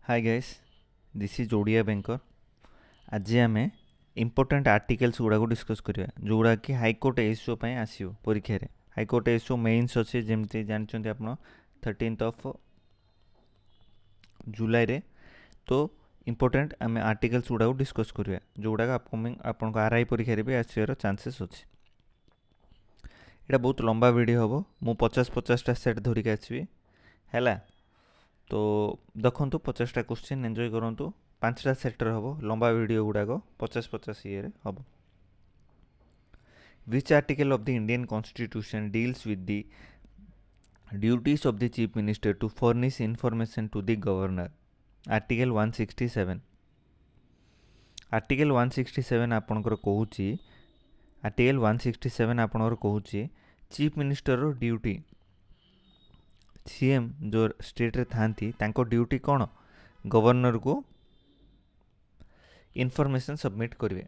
Hi guys, this is Odia banker. आज आम important articles गुड़ा डिस्कस करिया जोड़ा कि हाईकोर्ट एसओ आसो परीक्षा रे। हाईकोर्ट एसओ मेन्स अच्छे जमती जानते आप 13 जुलाई रे। तो इम्पोर्टाट आम आर्टिकल्स गुड़ा डिस्कस करिया जोड़ा अपकमिंग आपन आरआई परीक्षा रे भी आसवार चांसेस अच्छे। यहाँ बहुत लंबा वीडियो हम मु 50-50टा सेट धरिक आसबि है। तो देखु 50टा क्वेश्चन एंजॉय करूँ। 5टा सेक्टर हम लंबा वीडियो गुड़ाक 50-50 ये हम। Which article of the Indian constitution deals with the duties of the chief minister to furnish information to the governor? Article 167। Article 167 आपणकर कहूँ आर्टिकल 167 आपणकर कहूँ चीफ मिनिस्टर ड्यूटी सीएम जो स्टेट रे थांती तांको ड्यूटी कौन गवर्नर को इनफॉरमेशन सबमिट करेंगे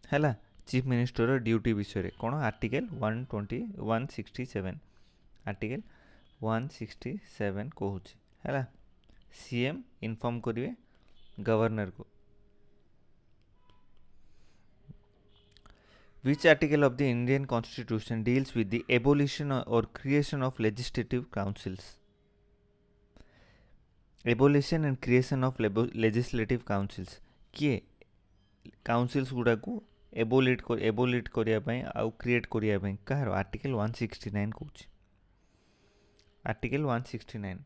है। चीफ मिनिस्टर ड्यूटी विषय कौन आर्टिकल 167 आर्टिकल 167 कहूँ है सीएम इनफॉर्म करेंगे गवर्नर को। Which article of the Indian Constitution deals with the abolition or creation of legislative councils? Abolition and creation of legislative councils किए councils गुड़ा को एबोलिट करने आउ क्रिएट करने कहार आर्टिकल 169 कहूँ। आर्टिकल 169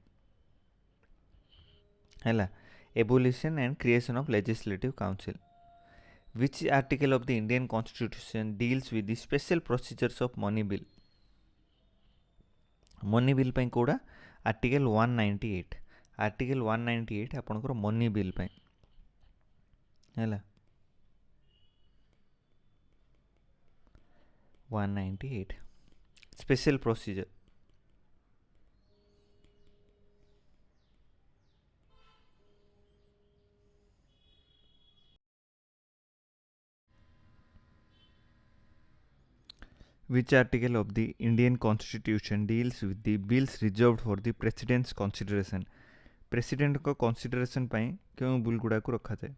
है abolition and creation of legislative council. Which article of the Indian Constitution deals with the special procedures of money bill? Money bill pay Koda article 198। Article 198 आपनकर money bill pay है 198 special procedure. Which article of the Indian Constitution deals with the bills reserved for the President's consideration? President को consideration क्यों bill गुड़ा को रखा जाए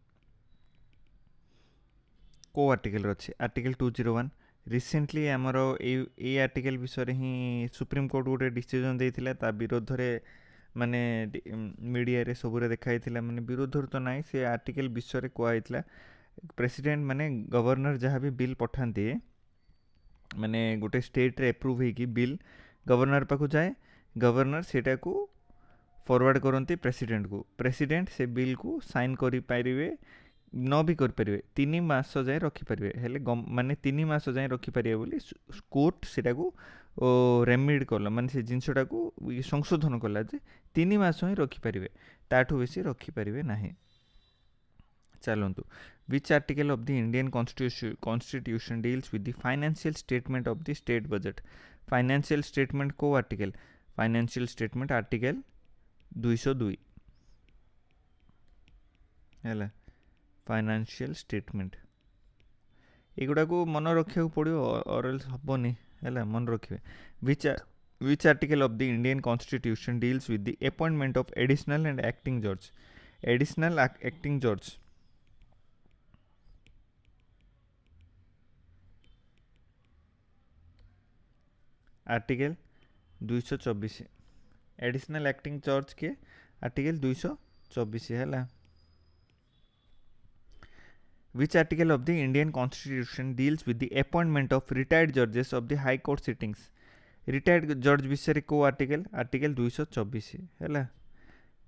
को article अच्छे आर्टिकल 201। रिसेंटली आमर ये आर्टिकल विषय ही सुप्रीम कोर्ट गोटे डिसीजन देता ता विरोध में माने मीडिया रे सबुरे देखाई माने विरोध तो ना से आर्टिकल विषय कहला प्रेसिडेंट माने गवर्नर जहाँ भी बिल पठाते माने गोटे स्टेट रे एप्रूव होगी बिल गवर्नर पाखु जाए गवर्नर सेटा को फॉरवर्ड करती प्रेसिडेंट को। प्रेसिडेंट से बिल को साइन करि पारिबे न भी कर पारिबे 3 मास जाए रखिपारे हेले माने 3 मास जाए रखिपारे बोली कोर्ट सेटा को रेमिड कला माने से जिनसटा को संशोधन कला जे 3 मास ही रखिपारे ताठू बेसी रखिपारे नाही। चलतु विच article of the Indian constitution deals with the financial statement of the state budget? Financial statement को आर्टिकल फाइनेंशियल स्टेटमेंट आर्टिकल 202 है फाइनेंशियल स्टेटमेंट एगुड़ा को मन रखा पड़ो और हेनी है मन रखिए। विच article of the Indian constitution deals with the appointment of additional and acting जज? एडिशनल एक्टिंग जज आर्टिकल 224। एडिशनल एक्टिंग जज के आर्टिकल 224 है। Which article of the Indian Constitution deals with the appointment of retired judges of the High Court sittings? Retired judge विषय को article article 224 है।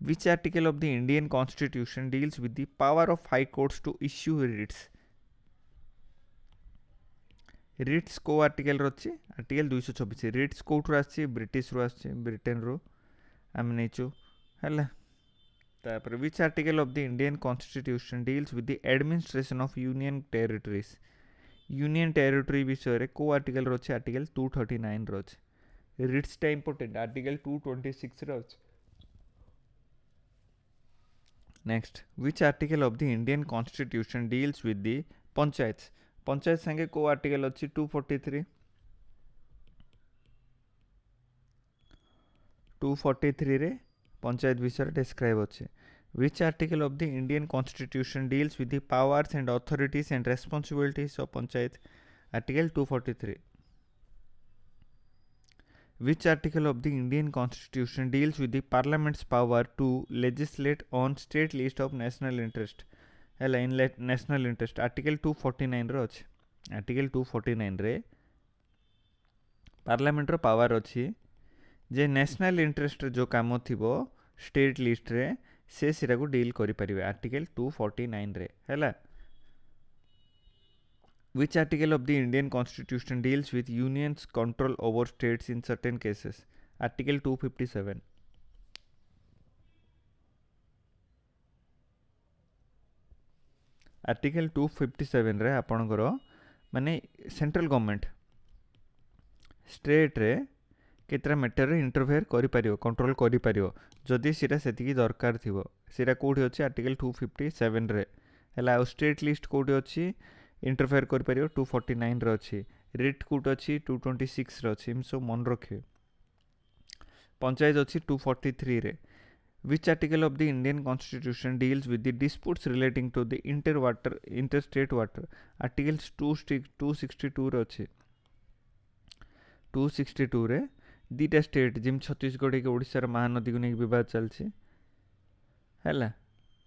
Which article of the Indian Constitution deals with the power of High Courts to issue writs? Writs को article रही article 224। रिट्स कौटू आसी British रू आसी ब्रिटेन रू आम नहींचु है। तापर विच article of the Indian constitution deals with the administration of union territories? Union territory विषय को आर्टिकल रही आर्टिकल 239 रही। रिट्स टा इंपोर्टेंट आर्टिकल 226 रही। Next which article of the Indian constitution deals with the panchayat? Panchayat संगे को आर्टिकल अच्छी 243। 243 रे पंचायत विषय डिस्क्राइब अच्छे Which article of the Indian Constitution deals with the powers and authorities and responsibilities of Panchayat? Article 243. Which article of the Indian Constitution deals with the Parliament's power to legislate on state list of national interest? Hela in national interest. Article 249 रो अछि. Article 249 रे Parliament रो power अछि जे national interest जो काम थिबो state list रे से सिरा को डील करि परिबे. Article 249 रे हला. Which article of the Indian Constitution deals with union's control over states in certain cases? Article 257. Article 257 रे आपणकर माने सेंट्रल गवर्नमेंट स्टेट रे केतरा मैटर रे इंटरफेयर करि परियो कंट्रोल करि परियो जदि सिरा सेतिकी दरकार थिबो सिरा कोठी अछि आर्टिकल 257 रे हला स्टेट लिस्ट कोठी अछि इंटरफेयर कर परियो 249 रे अछि रिट कोट अछि 226 रे अछि हम सब मन रखे पंचायत अछि 243 रे which article of the Indian Constitution deals with the disputes relating to the interstate water articles 262 रे अछि 262 रे दीटा स्टेट जिम छत्तीसगढ़ के ओडिसा रे महानदी को नै विवाद चलछि हैला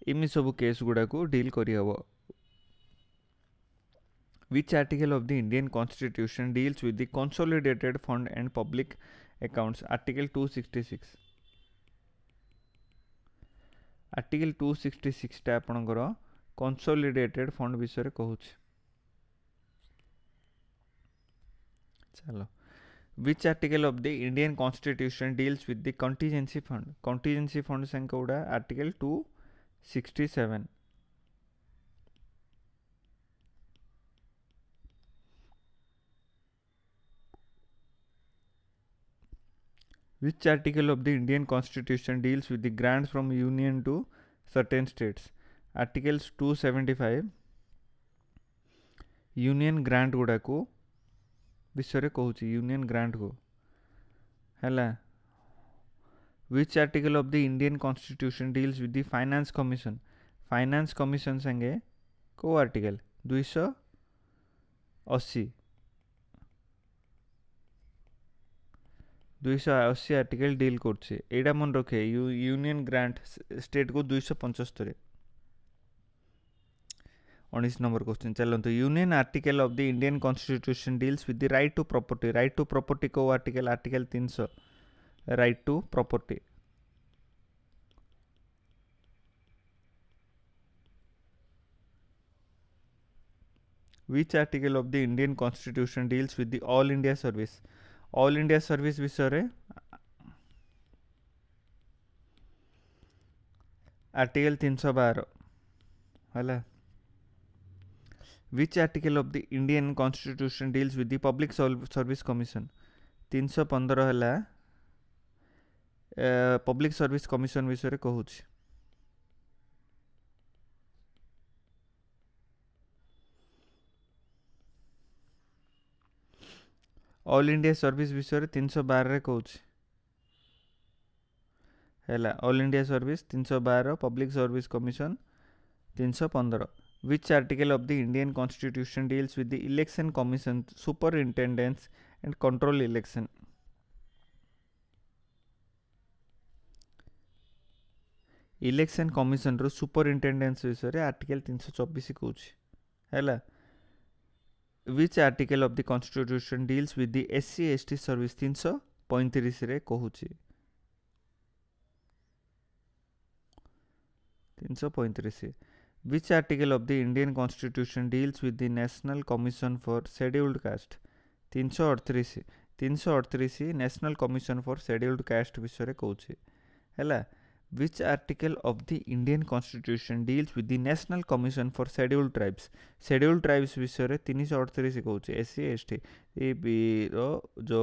इमि सब केस गुडा को डील करि हबो. Which article of the Indian Constitution deals with the consolidated fund and public accounts? Article 266. Article 266 टा आपनकर consolidated fund विषय रे कहूछ. चलो. Which article of the Indian Constitution deals with the contingency fund? Contingency fund संख्या उडा Article 267. Which article of the Indian Constitution deals with the grants from union to certain states? Articles 275. Union grant गुडा को विषय रे कहूची union grant को हैला. Which article of the Indian Constitution deals with the Finance Commission? Finance Commission संगे को article 280 280 article deal करछे एडा मन रखे यूनियन ग्रांट स्टेट को 275 19 नंबर क्वेश्चन चलंतु union article of the Indian constitution deals with the right to property को article article 300 right to property. Which article of the Indian Constitution deals with the All India Service? All India Service विषय रे article 312 हला. Which article of the Indian Constitution deals with the Public Service Commission? 315 हला public service commission विषय रे कहूछ. All India service विषय रे 312 रे कहूछ हैला. All India service 312 public service commission 315. Which article of the Indian Constitution deals with the election commission superintendence and control election? Election commission रो superintendence विषय रे आर्टिकल 324 कहूछ हैला. Which article of the Constitution deals with the SC ST service 335 रे कहूची 335. Which article of the Indian Constitution deals with the National Commission for Scheduled Caste? 338 National Commission for Scheduled Caste विषय रे कहूची हैला. Which article of the Indian Constitution deals with the National Commission for Scheduled Tribes? Scheduled Tribes विषय रे 338 कहूची SC ST ए रो जो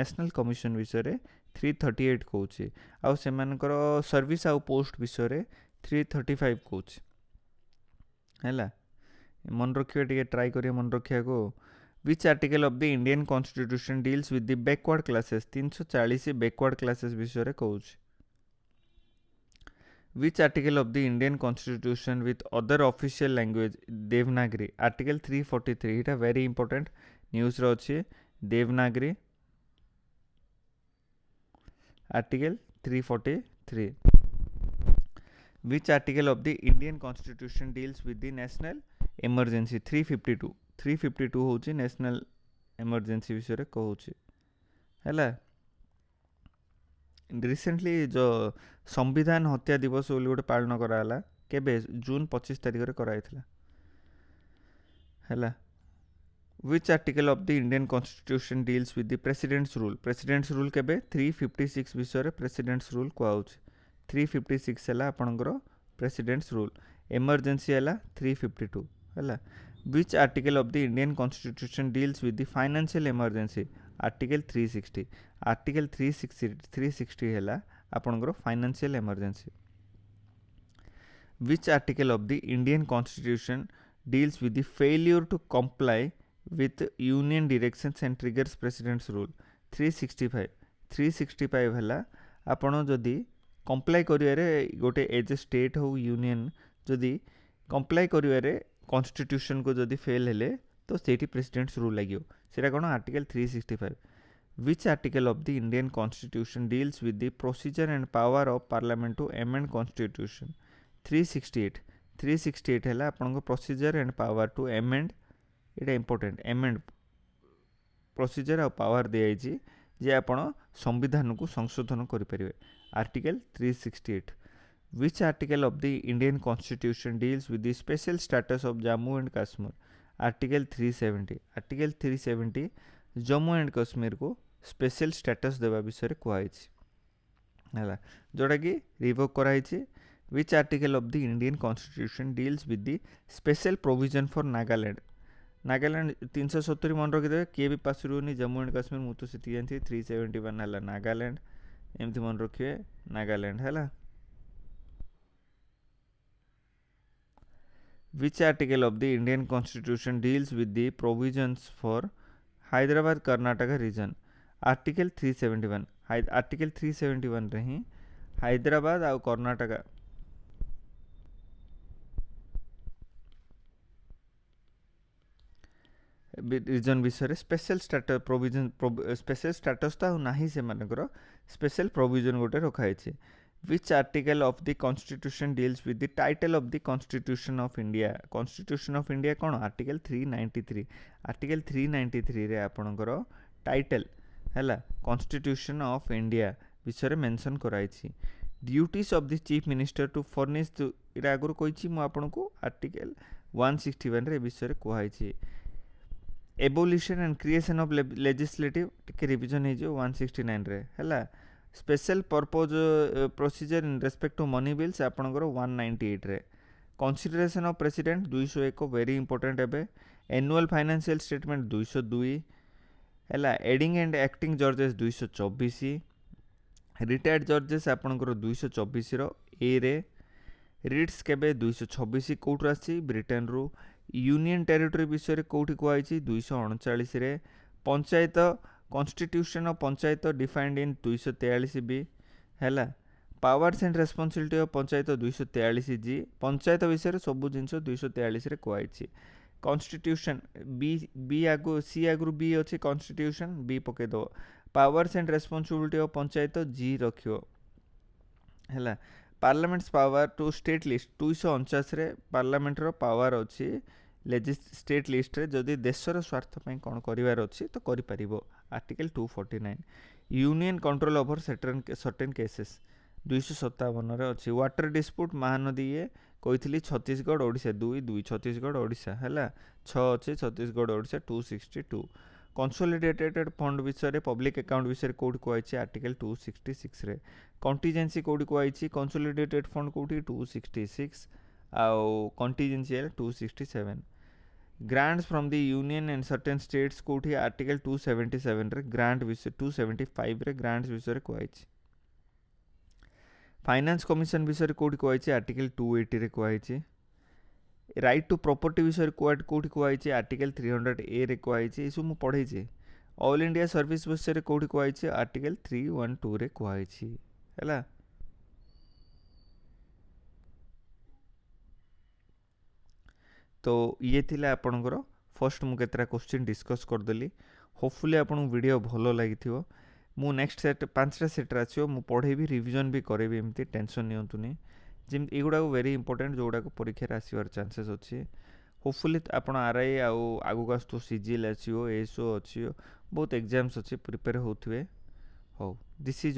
National Commission विषय रे 338 कहूची आउ सेमानकर service आउ पोस्ट विषय रे 335 कहूची हैला. मन रखियो टिके ट्राई करियो मन रखिया को. Which article of the Indian Constitution deals with the backward classes? 340 backward classes विषय रे कहूची. Which article of the Indian Constitution with other official language Devanagari? Article 343 এটা very important news रो ଅଛି Devanagari article 343. Which article of the Indian Constitution deals with the national emergency? 352 होची national emergency विषय रे कहूची हैला. Recently जो संविधान हत्या दिवस बोली गोटे पालन कराला केबे जून 25 तारिख रे कराइथिला हैला. Which article of the Indian Constitution deals with the President's rule? President's rule केबे 356 विषय रे President's rule कहूची. 356 हैला आपनकर President's rule. Emergency हैला 352 हैला. Which article of the Indian Constitution deals with the financial emergency? Article 360. Article 360 हैला आपनकर financial emergency. Which article of the Indian Constitution deals with the failure to comply with union directions and triggers President's rule? 365. 365 हैला आपण जदि comply करिवारे गोटे as a state हो union जदि comply करिवारे constitution को जदि फेल हेले तो सेठी President's rule लागियो सेटा कोन article 365. Which article of the Indian Constitution deals with the procedure and power of Parliament to amend Constitution? 368. 368 हैला आपनको procedure and power to amend इटा important amend procedure और power दिया जी जे आपण संविधान को संशोधन करि परिबे. Article 368. Which article of the Indian Constitution deals with the special status of Jammu and Kashmir? Article 370. Article 370 Jammu and Kashmir को स्पेशल स्टेटस देवा विषय कुआइछि हैला जोटा कि revoke कराइछि. Which article of the Indian Constitution deals with the special provision for Nagaland? Nagaland 370 मन रखिदेवे किए भी पास रुनी Jammu and Kashmir मु तो सेति जानछि 371 हैला नागालैंड एमति मन रखिए नागालैंड हैला. Which article of the Indian Constitution deals with the provisions for Hyderabad Karnataka region? Article 371. Article 371 रे ही हैदराबाद और कर्नाटका रीजन विषय special status provision special status तो नाही से मानकर स्पेशल प्रोविजन गोटे रखाई. Which article of the Constitution deals with the title of the Constitution of India? Constitution of India कौन? Article 393. Article 393 रे आपनकर टाइटल हैला Constitution of India विषय रे मेंशन कराइछि. Duties of the Chief Minister to furnish इरा आगुर कहिछि मु आपनको आर्टिकल 161 रे विषय रे कुहाइछि. Abolition and creation of legislative टिके रिवीजन हे जो 169 रे हैला. Special purpose procedure in respect to money bills आपनकर 198 रे. Consideration of president 201 very important एबे. एनुअल फाइनेंशियल स्टेटमेंट 202 हैला. एडिंग एंड एक्टिंग जजेस 224. रिटायर्ड जजेस आपनकर 224 रो ए रे. रिट्स केबे 226 कोट आसी ब्रिटेन रो. यूनियन टेरिटरी विषय रे कोठी कोआइछि 239 रे. Panchayat constitution of panchayat defined in 243 B हैला. Powers and responsibility of panchayat 243 G. Panchayat विषय रे सब जिंस 243 रे कोआइछि. कॉन्स्टिट्यूशन बी आगु सी आगु बी अछि कॉन्स्टिट्यूशन बी पके दो. Powers and responsibility of panchayat G रखियो हैला. Parliament's power to state list 249 रे पार्लियामेंट रो पावर अछि स्टेट लिस्ट रे जदि देशर स्वार्थ पई कोन करिवार अछि तो करि परिबो. Article 249. Union control over certain cases 257 रे अछि. वाटर डिस्प्यूट महानदी ये कहितली छत्तीसगढ़ ओडिशा 2 छत्तीसगढ़ ओडिशा हैला. 6 अछि छत्तीसगढ़ ओडिशा 262. कंसोलिडेटेड फंड विषय रे पब्लिक अकाउंट विषय कोड को आइछि आर्टिकल 266 रे. कंटीजेंसी कोड को आइछि कंसोलिडेटेड फंड कोठी 266 आउ contingency 267. Grants from the union and certain states कोठी आर्टिकल 277 रे. ग्रांट विषय 275 रे ग्रांट्स विषय रे कोआइछि. फाइनेंस कमिशन विषय कोठी कोआइछि आर्टिकल 280 रे कोआइछि. राइट टू प्रॉपर्टी विषय कोठी कोआइछि आर्टिकल 300 ए रे कोआइछि. इसु मु पढैछि. ऑल इंडिया सर्विस विषय कोठी कोआइछि आर्टिकल 312 रे कोआइछि हैला. तो ये थिला आपणकर फर्स्ट मु केतरा क्वेश्चन डिस्कस करदेली होपफुली आपन वीडियो भलो लागिथिबो मु नेक्स्ट सेट 5टा सेट आछियो मु पढेबी रिवीजन भी करेबी एमती टेंशन नियंतुनी जिम एगुडा वेरी इंपोर्टेंट जोगुडा को परीक्षा रे आसीबार चांसेस अछि होपफुली आपन आरआई आउ आगु आस्तु सीजीएल आछियो एसओ अछि बहुत एग्जाम्स अछि प्रिपेयर होथुवे हो दिस इज